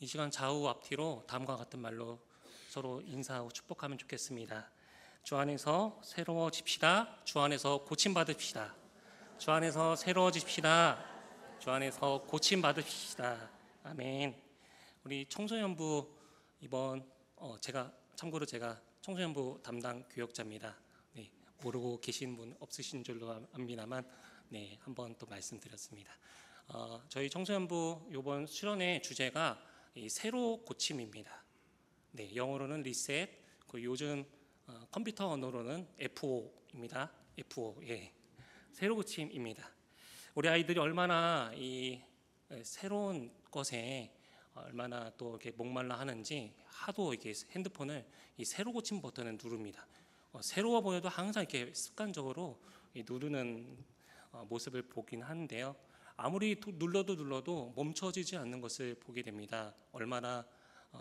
이 시간 좌우 앞뒤로 다음과 같은 말로 서로 인사하고 축복하면 좋겠습니다. 주 안에서 새로워집시다. 주 안에서 고침받읍시다. 주 안에서 새로워집시다. 주 안에서 고침받읍시다. 아멘. 우리 청소년부 이번 제가 청소년부 담당 교역자입니다. 네, 모르고 계신 분 없으신 줄로 압니다만 한번 또 말씀드렸습니다. 저희 청소년부 이번 수련회 주제가 새로 고침입니다. 네, 영어로는 리셋, 요즘 컴퓨터 언어로는 F5입니다. F5, 예, 새로 고침입니다. 우리 아이들이 얼마나 이 새로운 것에 얼마나 또 이렇게 목말라 하는지 하도 이렇게 핸드폰을 이 새로 고침 버튼을 누릅니다. 새로워 보여도 항상 이렇게 습관적으로 누르는 모습을 보긴 하는데요. 아무리 눌러도 멈춰지지 않는 것을 보게 됩니다. 얼마나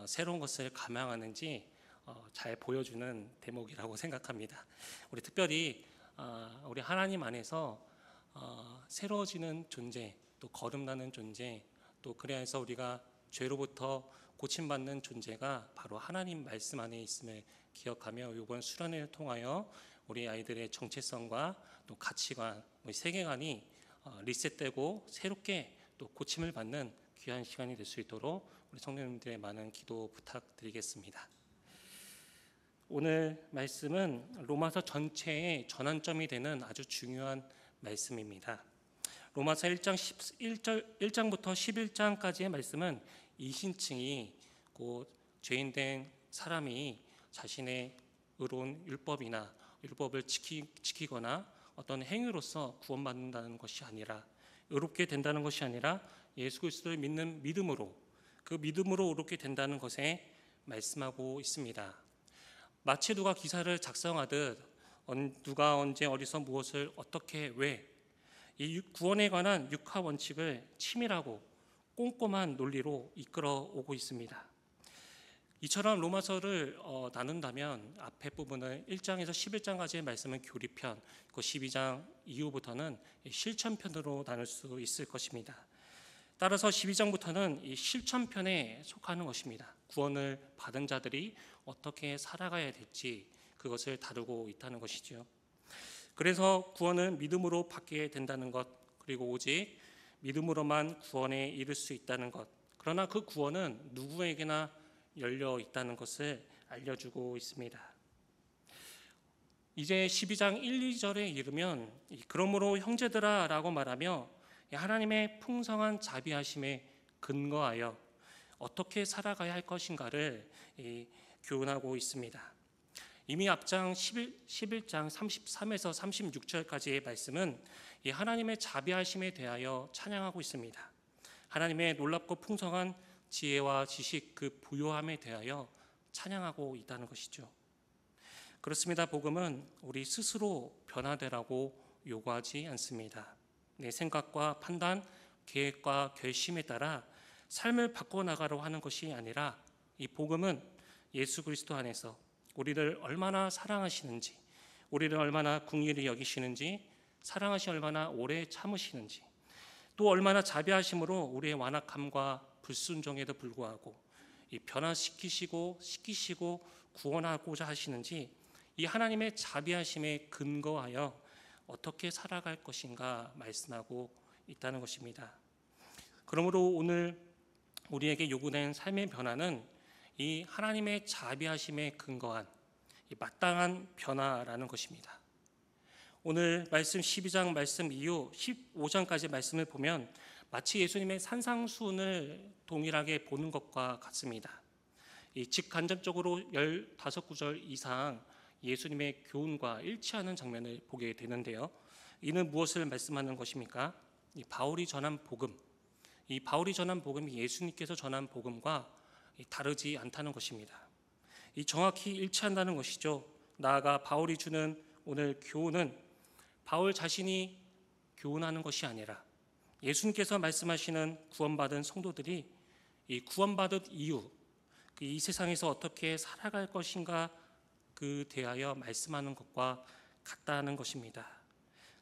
새로운 것을 감행하는지 잘 보여주는 대목이라고 생각합니다. 우리 특별히 우리 하나님 안에서 새로워지는 존재, 또 거듭나는 존재, 또 그래야 해서 우리가 죄로부터 고침받는 존재가 바로 하나님 말씀 안에 있음을 기억하며 이번 수련회를 통하여 우리 아이들의 정체성과 또 가치관, 세계관이 리셋되고 새롭게 또 고침을 받는 귀한 시간이 될 수 있도록 우리 성도님들의 많은 기도 부탁드리겠습니다. 오늘 말씀은 로마서 전체의 전환점이 되는 아주 중요한 말씀입니다. 로마서 1장부터 11장까지의 말씀은 이신층이 곧 죄인된 사람이 자신의 의로운 율법을 지키거나 어떤 행위로서 구원받는다는 것이 아니라, 의롭게 된다는 것이 아니라 예수 그리스도를 믿는 믿음으로, 그 믿음으로 의롭게 된다는 것에 말씀하고 있습니다. 마치 누가 기사를 작성하듯 누가 언제 어디서 무엇을 어떻게 왜, 이 구원에 관한 육하 원칙을 치밀하고 꼼꼼한 논리로 이끌어 오고 있습니다. 이처럼 로마서를 나눈다면 앞에 부분을 1장에서 11장까지의 말씀은 교리편, 그 12장 이후부터는 실천편으로 나눌 수 있을 것입니다. 따라서 12장부터는 이 실천편에 속하는 것입니다. 구원을 받은 자들이 어떻게 살아가야 될지 그것을 다루고 있다는 것이죠. 그래서 구원은 믿음으로 받게 된다는 것, 그리고 오직 믿음으로만 구원에 이를 수 있다는 것, 그러나 그 구원은 누구에게나 열려 있다는 것을 알려주고 있습니다. 이제 12장 1, 2절에 이르면 그러므로 형제들아 라고 말하며 하나님의 풍성한 자비하심에 근거하여 어떻게 살아가야 할 것인가를 교훈하고 있습니다. 이미 앞장 11장 33에서 36절까지의 말씀은 하나님의 자비하심에 대하여 찬양하고 있습니다. 하나님의 놀랍고 풍성한 지혜와 지식, 그 부요함에 대하여 찬양하고 있다는 것이죠. 그렇습니다. 복음은 우리 스스로 변화되라고 요구하지 않습니다. 내 생각과 판단, 계획과 결심에 따라 삶을 바꿔나가려고 하는 것이 아니라, 이 복음은 예수 그리스도 안에서 우리를 얼마나 사랑하시는지, 우리를 얼마나 긍휼히 여기시는지, 사랑하시 얼마나 오래 참으시는지, 또 얼마나 자비하심으로 우리의 완악함과 불순종에도 불구하고 변화시키시고 구원하고자 하시는지, 이 하나님의 자비하심에 근거하여 어떻게 살아갈 것인가 말씀하고 있다는 것입니다. 그러므로 오늘 우리에게 요구된 삶의 변화는 이 하나님의 자비하심에 근거한 이 마땅한 변화라는 것입니다. 오늘 말씀 12장 말씀 이후 15장까지 말씀을 보면 마치 예수님의 산상수훈을 동일하게 보는 것과 같습니다. 직간접적으로 15구절 이상 예수님의 교훈과 일치하는 장면을 보게 되는데요. 이는 무엇을 말씀하는 것입니까? 이 바울이 전한 복음, 이 바울이 전한 복음이 예수님께서 전한 복음과 다르지 않다는 것입니다. 이 정확히 일치한다는 것이죠. 나아가 바울이 주는 오늘 교훈은 바울 자신이 교훈하는 것이 아니라 예수님께서 말씀하시는 구원받은 성도들이 이 구원받은 이후 이 세상에서 어떻게 살아갈 것인가 그 대하여 말씀하는 것과 같다는 것입니다.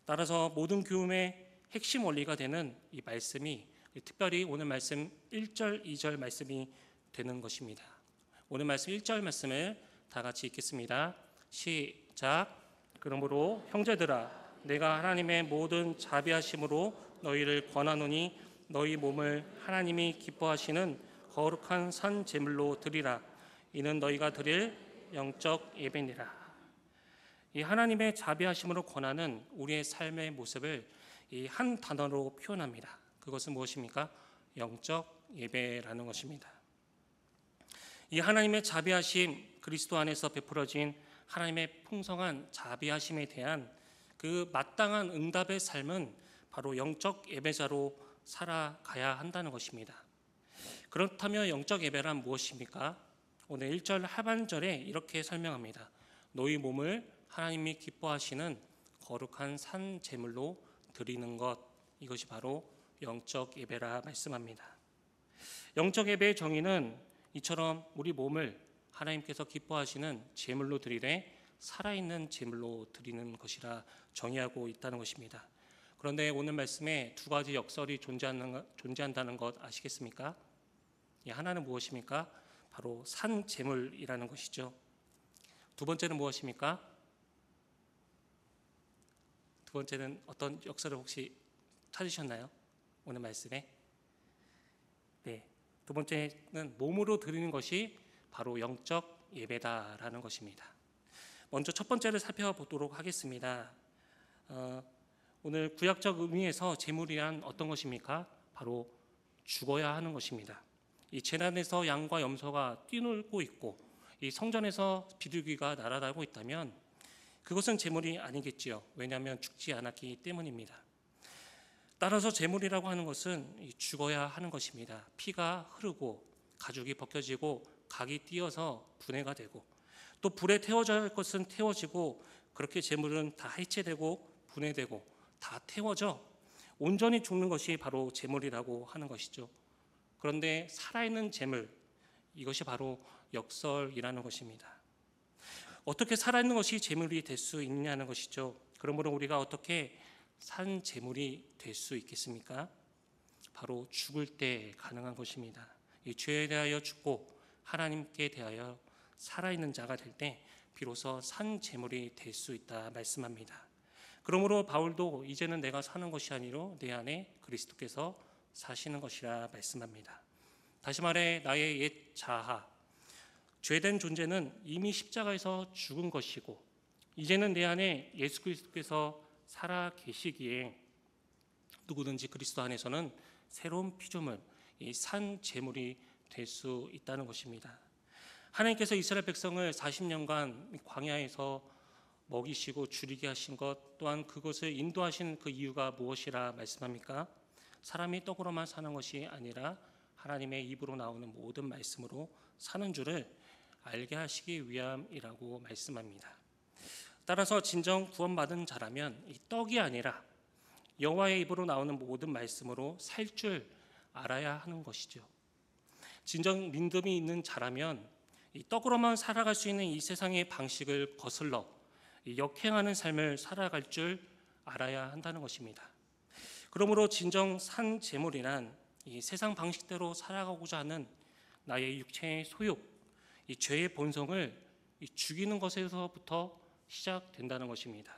따라서 모든 교훈의 핵심 원리가 되는 이 말씀이 특별히 오늘 말씀 1절, 2절 말씀이 되는 것입니다. 오늘 말씀 1절 말씀을 다 같이 읽겠습니다. 시작. 그러므로 형제들아, 내가 하나님의 모든 자비하심으로 너희를 권하노니 너희 몸을 하나님이 기뻐하시는 거룩한 산 제물로 드리라. 이는 너희가 드릴 영적 예배니라. 이 하나님의 자비하심으로 권하는 우리의 삶의 모습을 이 한 단어로 표현합니다. 그것은 무엇입니까? 영적 예배라는 것입니다. 이 하나님의 자비하심, 그리스도 안에서 베풀어진 하나님의 풍성한 자비하심에 대한 그 마땅한 응답의 삶은 바로 영적 예배자로 살아가야 한다는 것입니다. 그렇다면 영적 예배란 무엇입니까? 오늘 1절 하반절에 이렇게 설명합니다. 너희 몸을 하나님이 기뻐하시는 거룩한 산 제물로 드리는 것, 이것이 바로 영적 예배라 말씀합니다. 영적 예배의 정의는 이처럼 우리 몸을 하나님께서 기뻐하시는 제물로 드리되 살아있는 제물로 드리는 것이라 정의하고 있다는 것입니다. 그런데 오늘 말씀에 두 가지 역설이 존재한다는 것 아시겠습니까? 하나는 무엇입니까? 바로 산 제물이라는 것이죠. 두 번째는 무엇입니까? 두 번째는 어떤 역설을 혹시 찾으셨나요? 오늘 말씀에? 네, 두 번째는 몸으로 드리는 것이 바로 영적 예배다라는 것입니다. 먼저 첫 번째를 살펴보도록 하겠습니다. 오늘 구약적 의미에서 제물이란 어떤 것입니까? 바로 죽어야 하는 것입니다. 이 제단에서 양과 염소가 뛰놀고 있고 이 성전에서 비둘기가 날아다니고 있다면 그것은 제물이 아니겠지요. 왜냐하면 죽지 않았기 때문입니다. 따라서 제물이라고 하는 것은 죽어야 하는 것입니다. 피가 흐르고 가죽이 벗겨지고 각이 띄어서 분해가 되고 또 불에 태워져야 할 것은 태워지고 그렇게 제물은 다 해체되고 분해되고 다 태워져 온전히 죽는 것이 바로 제물이라고 하는 것이죠. 그런데 살아있는 제물, 이것이 바로 역설이라는 것입니다. 어떻게 살아있는 것이 제물이 될 수 있냐는 것이죠. 그러므로 우리가 어떻게 산 제물이 될 수 있겠습니까? 바로 죽을 때 가능한 것입니다. 이 죄에 대하여 죽고 하나님께 대하여 살아있는 자가 될 때 비로소 산 제물이 될 수 있다 말씀합니다. 그러므로 바울도 이제는 내가 사는 것이 아니로 내 안에 그리스도께서 사시는 것이라 말씀합니다. 다시 말해 나의 옛 자아, 죄된 존재는 이미 십자가에서 죽은 것이고 이제는 내 안에 예수 그리스도께서 살아 계시기에 누구든지 그리스도 안에서는 새로운 피조물, 이 산 제물이 될 수 있다는 것입니다. 하나님께서 이스라엘 백성을 40년간 광야에서 먹이시고 줄이게 하신 것 또한 그것을 인도하신 그 이유가 무엇이라 말씀합니까? 사람이 떡으로만 사는 것이 아니라 하나님의 입으로 나오는 모든 말씀으로 사는 줄을 알게 하시기 위함이라고 말씀합니다. 따라서 진정 구원받은 자라면 이 떡이 아니라 여호와의 입으로 나오는 모든 말씀으로 살 줄 알아야 하는 것이죠. 진정 믿음이 있는 자라면 이 떡으로만 살아갈 수 있는 이 세상의 방식을 거슬러 역행하는 삶을 살아갈 줄 알아야 한다는 것입니다. 그러므로 진정 산 제물이란 이 세상 방식대로 살아가고자 하는 나의 육체의 소욕, 이 죄의 본성을 죽이는 것에서부터 시작된다는 것입니다.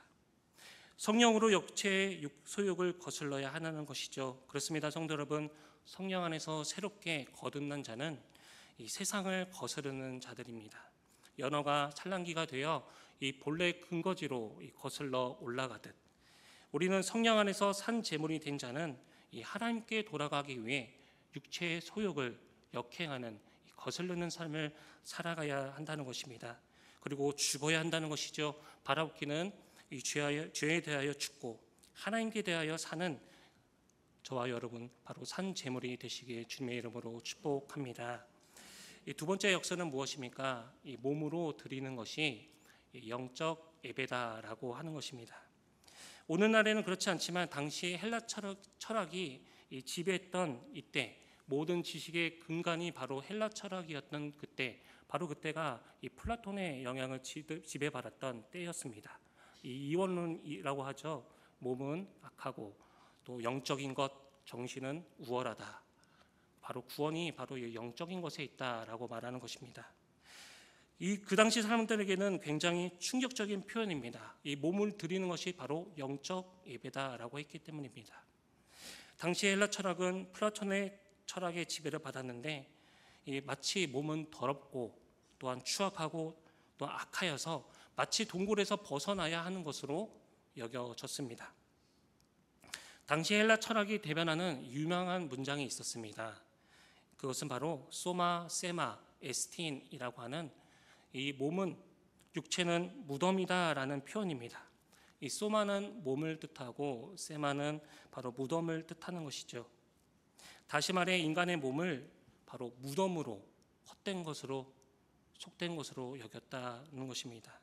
성령으로 육체의 소욕을 거슬러야 하는 것이죠. 그렇습니다. 성도 여러분, 성령 안에서 새롭게 거듭난 자는 이 세상을 거스르는 자들입니다. 연어가 산란기가 되어 이 본래 근거지로 거슬러 올라가듯 우리는 성령 안에서 산 제물이 된 자는 이 하나님께 돌아가기 위해 육체의 소욕을 역행하는 거스르는 삶을 살아가야 한다는 것입니다. 그리고 죽어야 한다는 것이죠. 바라옵기는 이 죄에 대하여 죽고 하나님께 대하여 사는 저와 여러분 바로 산 제물이 되시기에 주님의 이름으로 축복합니다. 이 두 번째 역설은 무엇입니까? 이 몸으로 드리는 것이 영적 예배다라고 하는 것입니다. 오늘날에는 그렇지 않지만 당시 헬라 철학이 지배했던 이때 모든 지식의 근간이 바로 헬라 철학이었던 그때 바로 그때가 이 플라톤의 영향을 지배받았던 때였습니다. 이 이원론이라고 하죠. 몸은 악하고 또 영적인 것, 정신은 우월하다. 바로 구원이 바로 이 영적인 것에 있다라고 말하는 것입니다. 그 당시 사람들에게는 굉장히 충격적인 표현입니다. 이 몸을 드리는 것이 바로 영적 예배다라고 했기 때문입니다. 당시 헬라 철학은 플라톤의 철학의 지배를 받았는데 마치 몸은 더럽고 또한 추악하고 또 악하여서 마치 동굴에서 벗어나야 하는 것으로 여겨졌습니다. 당시 헬라 철학이 대변하는 유명한 문장이 있었습니다. 그것은 바로 소마 세마 에스틴이라고 하는 이 몸은 육체는 무덤이다라는 표현입니다. 이 소마는 몸을 뜻하고 세마는 바로 무덤을 뜻하는 것이죠. 다시 말해 인간의 몸을 바로 무덤으로 헛된 것으로 속된 것으로 여겼다는 것입니다.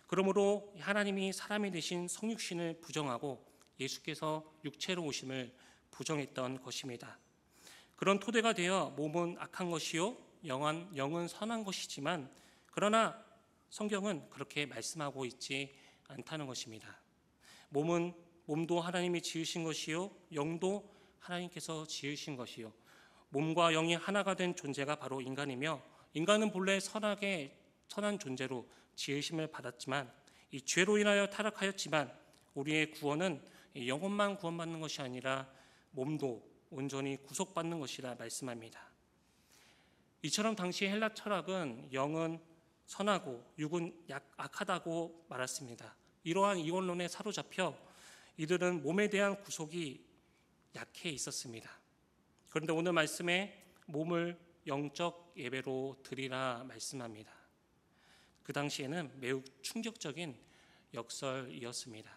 그러므로 하나님이 사람이 되신 성육신을 부정하고 예수께서 육체로 오심을 부정했던 것입니다. 그런 토대가 되어 몸은 악한 것이요 영은 선한 것이지만 그러나 성경은 그렇게 말씀하고 있지 않다는 것입니다. 몸도 하나님이 지으신 것이요 영도 하나님께서 지으신 것이요 몸과 영이 하나가 된 존재가 바로 인간이며 인간은 본래 선한 존재로 지으심을 받았지만 이 죄로 인하여 타락하였지만 우리의 구원은 영혼만 구원받는 것이 아니라 몸도 온전히 구속받는 것이라 말씀합니다. 이처럼 당시 헬라 철학은 영은 선하고 육은 악하다고 말했습니다. 이러한 이원론에 사로잡혀 이들은 몸에 대한 구속이 약해 있었습니다. 그런데 오늘 말씀에 몸을 영적 예배로 드리라 말씀합니다. 그 당시에는 매우 충격적인 역설이었습니다.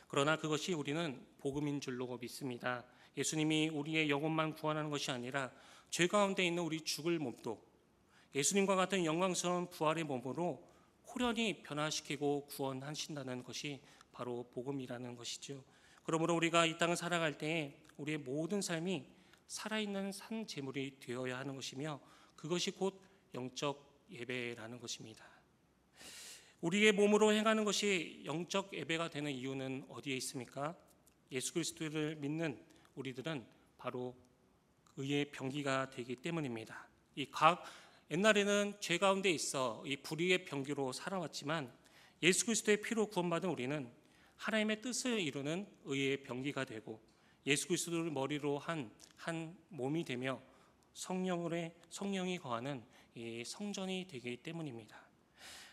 그러나 그것이 우리는 복음인 줄로 믿습니다. 예수님이 우리의 영혼만 구원하는 것이 아니라 죄 가운데 있는 우리 죽을 몸도 예수님과 같은 영광스러운 부활의 몸으로 호련히 변화시키고 구원하신다는 것이 바로 복음이라는 것이죠. 그러므로 우리가 이 땅을 살아갈 때에 우리의 모든 삶이 살아있는 산 제물이 되어야 하는 것이며 그것이 곧 영적 예배라는 것입니다. 우리의 몸으로 행하는 것이 영적 예배가 되는 이유는 어디에 있습니까? 예수 그리스도를 믿는 우리들은 바로 의의 병기가 되기 때문입니다. 옛날에는 죄 가운데 있어 이 불의의 병기로 살아왔지만 예수 그리스도의 피로 구원받은 우리는 하나님의 뜻을 이루는 의의 병기가 되고 예수 그리스도를 머리로 한 몸이 되며 성령이 거하는 이 성전이 되기 때문입니다.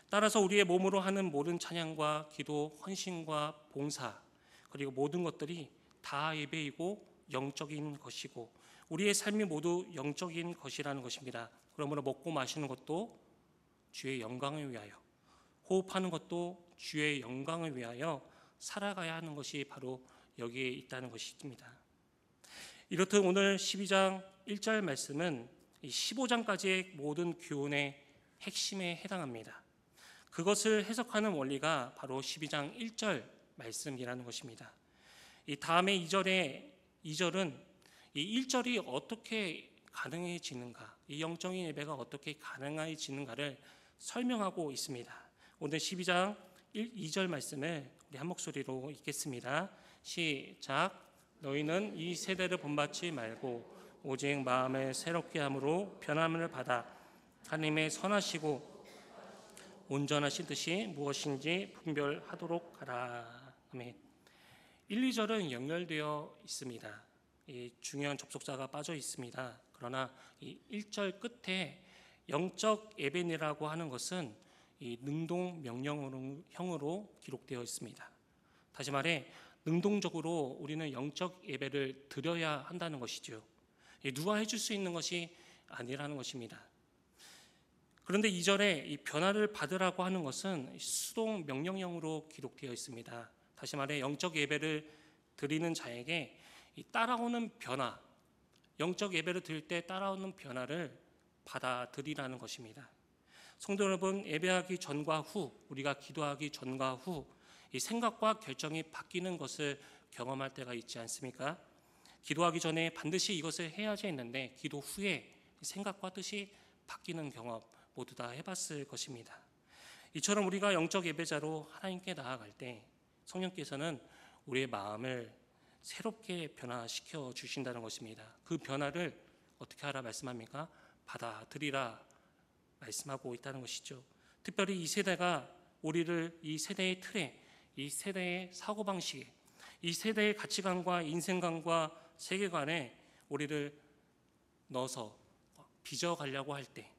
따라서 우리의 몸으로 하는 모든 찬양과 기도, 헌신과 봉사 그리고 모든 것들이 다 예배이고 영적인 것이고 우리의 삶이 모두 영적인 것이라는 것입니다. 그러므로 먹고 마시는 것도 주의 영광을 위하여 호흡하는 것도 주의 영광을 위하여 살아가야 하는 것이 바로 여기에 있다는 것입니다. 이렇듯 오늘 12장 1절 말씀은 15장까지의 모든 교훈의 핵심에 해당합니다. 그것을 해석하는 원리가 바로 12장 1절 말씀이라는 것입니다. 이 다음에 2절은 이 1절이 어떻게 가능해지는가, 이 영적인 예배가 어떻게 가능해지는가를 설명하고 있습니다. 오늘 12장 2절 말씀을 우리 한 목소리로 읽겠습니다. 시작. 너희는 이 세대를 본받지 말고 오직 마음을 새롭게 함으로 변함을 받아 하나님의 선하시고 온전하신 뜻이 무엇인지 분별하도록 하라. 아멘. 1, 2절은 연결되어 있습니다. 이 중요한 접속사가 빠져 있습니다. 그러나 이 1절 끝에 영적 예배니라고 하는 것은 이 능동 명령형으로 기록되어 있습니다. 다시 말해 능동적으로 우리는 영적 예배를 드려야 한다는 것이죠. 누가 해줄 수 있는 것이 아니라는 것입니다. 그런데 2절에 이 변화를 받으라고 하는 것은 수동 명령형으로 기록되어 있습니다. 다시 말해 영적 예배를 드리는 자에게 이 따라오는 변화, 영적 예배를 드릴 때 따라오는 변화를 받아들이라는 것입니다. 성도 여러분, 예배하기 전과 후, 우리가 기도하기 전과 후 이 생각과 결정이 바뀌는 것을 경험할 때가 있지 않습니까? 기도하기 전에 반드시 이것을 해야지 했는데 기도 후에 생각과 뜻이 바뀌는 경험 모두 다 해봤을 것입니다. 이처럼 우리가 영적 예배자로 하나님께 나아갈 때 성령께서는 우리의 마음을 새롭게 변화시켜 주신다는 것입니다. 그 변화를 어떻게 하라 말씀합니까? 받아들이라 말씀하고 있다는 것이죠. 특별히 이 세대가 우리를 이 세대의 틀에, 이 세대의 사고방식에, 이 세대의 가치관과 인생관과 세계관에 우리를 넣어서 빚어가려고 할 때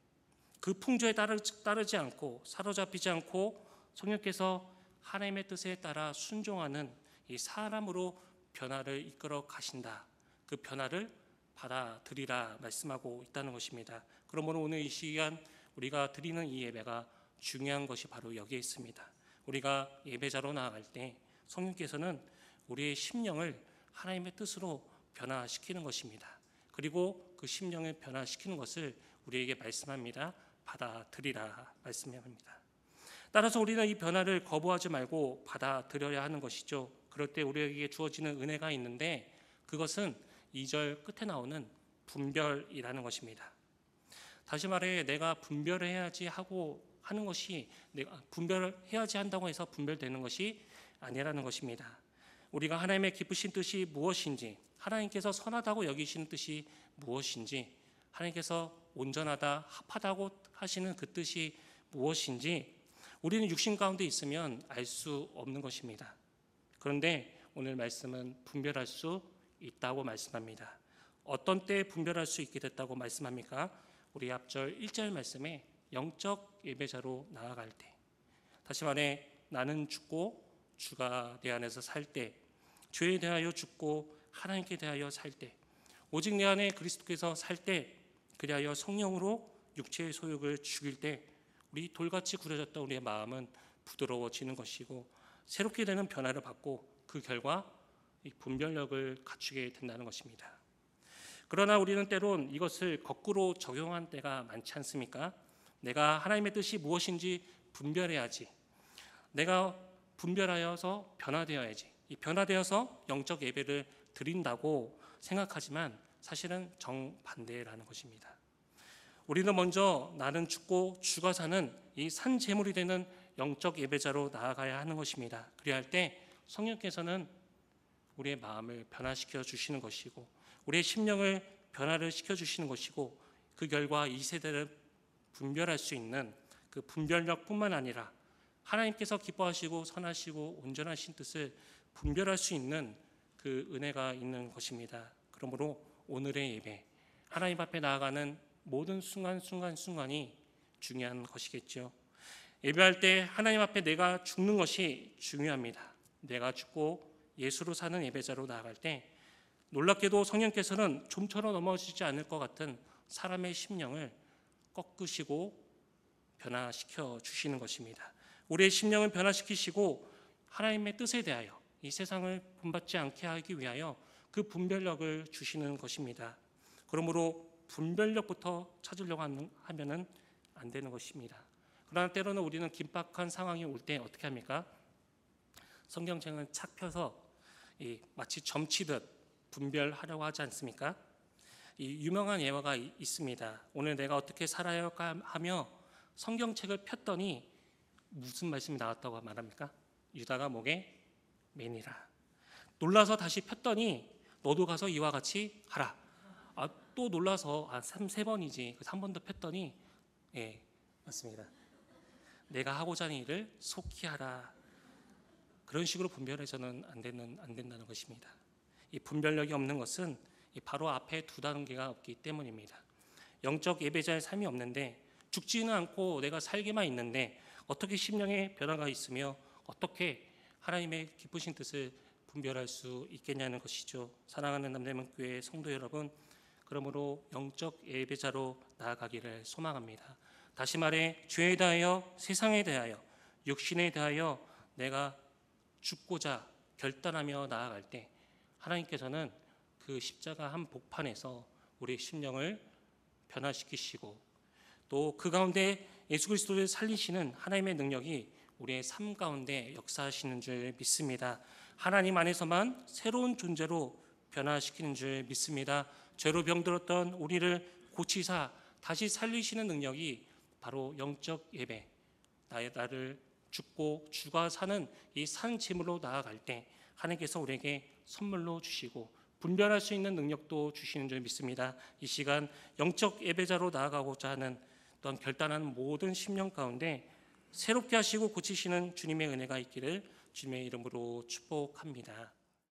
그 풍조에 따르지 않고 사로잡히지 않고 성령께서 하나님의 뜻에 따라 순종하는 이 사람으로 변화를 이끌어 가신다. 그 변화를 받아들이라 말씀하고 있다는 것입니다. 그러므로 오늘 이 시간 우리가 드리는 이 예배가 중요한 것이 바로 여기에 있습니다. 우리가 예배자로 나아갈 때 성령께서는 우리의 심령을 하나님의 뜻으로 변화시키는 것입니다. 그리고 그 심령을 변화시키는 것을 우리에게 말씀합니다. 받아들이라 말씀합니다. 따라서 우리는 이 변화를 거부하지 말고 받아들여야 하는 것이죠. 그럴 때 우리에게 주어지는 은혜가 있는데 그것은 2절 끝에 나오는 분별이라는 것입니다. 다시 말해 내가 분별해야지 하고 하는 것이 내가 분별해야지 한다고 해서 분별되는 것이 아니라는 것입니다. 우리가 하나님의 기쁘신 뜻이 무엇인지, 하나님께서 선하다고 여기시는 뜻이 무엇인지, 하나님께서 온전하다, 합하다고 하시는 그 뜻이 무엇인지 우리는 육신 가운데 있으면 알 수 없는 것입니다. 그런데 오늘 말씀은 분별할 수 있다고 말씀합니다. 어떤 때에 분별할 수 있게 됐다고 말씀합니까? 우리 앞절 1절 말씀에 영적 예배자로 나아갈 때, 다시 말해 나는 죽고 주가 내 안에서 살 때, 죄에 대하여 죽고 하나님께 대하여 살 때, 오직 내 안에 그리스도께서 살 때, 그리하여 성령으로 육체의 소욕을 죽일 때 우리 돌같이 구려졌던 우리의 마음은 부드러워지는 것이고 새롭게 되는 변화를 받고 그 결과 이 분별력을 갖추게 된다는 것입니다. 그러나 우리는 때론 이것을 거꾸로 적용한 때가 많지 않습니까? 내가 하나님의 뜻이 무엇인지 분별해야지. 내가 분별하여서 변화되어야지. 이 변화되어서 영적 예배를 드린다고 생각하지만 사실은 정반대라는 것입니다. 우리는 먼저 나는 죽고 주가 사는 이 산 제물이 되는 영적 예배자로 나아가야 하는 것입니다. 그래야 할 때 성령께서는 우리의 마음을 변화시켜 주시는 것이고 우리의 심령을 변화를 시켜 주시는 것이고 그 결과 이 세대를 분별할 수 있는 그 분별력뿐만 아니라 하나님께서 기뻐하시고 선하시고 온전하신 뜻을 분별할 수 있는 그 은혜가 있는 것입니다. 그러므로 오늘의 예배, 하나님 앞에 나아가는 모든 순간이 중요한 것이겠죠. 예배할 때 하나님 앞에 내가 죽는 것이 중요합니다. 내가 죽고 예수로 사는 예배자로 나아갈 때 놀랍게도 성령께서는 좀처럼 넘어지지 않을 것 같은 사람의 심령을 꺾으시고 변화시켜 주시는 것입니다. 우리의 심령을 변화시키시고 하나님의 뜻에 대하여 이 세상을 본받지 않게 하기 위하여 그 분별력을 주시는 것입니다. 그러므로 분별력부터 찾으려고 하면은 안 되는 것입니다. 그러나 때로는 우리는 긴박한 상황이 올 때 어떻게 합니까? 성경책은 착 펴서 마치 점치듯 분별하려고 하지 않습니까? 이 유명한 예화가 있습니다. 오늘 내가 어떻게 살아야 할까 하며 성경책을 폈더니 무슨 말씀이 나왔다고 말합니까? 유다가 목에 매니라. 놀라서 다시 폈더니 너도 가서 이와 같이 하라. 또 놀라서 3번이지 3번도 폈더니 맞습니다. 내가 하고자 하는 일을 속히 하라. 그런 식으로 분별해서는 안 된다는 것입니다. 이 분별력이 없는 것은 바로 앞에 두 단계가 없기 때문입니다. 영적 예배자의 삶이 없는데 죽지는 않고 내가 살기만 있는데 어떻게 심령의 변화가 있으며 어떻게 하나님의 기쁘신 뜻을 분별할 수 있겠냐는 것이죠. 사랑하는 남대문교회 성도 여러분, 그러므로 영적 예배자로 나아가기를 소망합니다. 다시 말해 죄에 대하여, 세상에 대하여, 육신에 대하여 내가 죽고자 결단하며 나아갈 때 하나님께서는 그 십자가 한 복판에서 우리의 심령을 변화시키시고 또 그 가운데 예수 그리스도를 살리시는 하나님의 능력이 우리의 삶 가운데 역사하시는 줄 믿습니다. 하나님 안에서만 새로운 존재로 변화시키는 줄 믿습니다. 죄로 병들었던 우리를 고치사 다시 살리시는 능력이 바로 영적 예배, 나를 죽고 주가 사는 이 산 제물로 나아갈 때 하나님께서 우리에게 선물로 주시고 분별할 수 있는 능력도 주시는 줄 믿습니다. 이 시간 영적 예배자로 나아가고자 하는 또한 결단하는 모든 심령 가운데 새롭게 하시고 고치시는 주님의 은혜가 있기를 주님의 이름으로 축복합니다.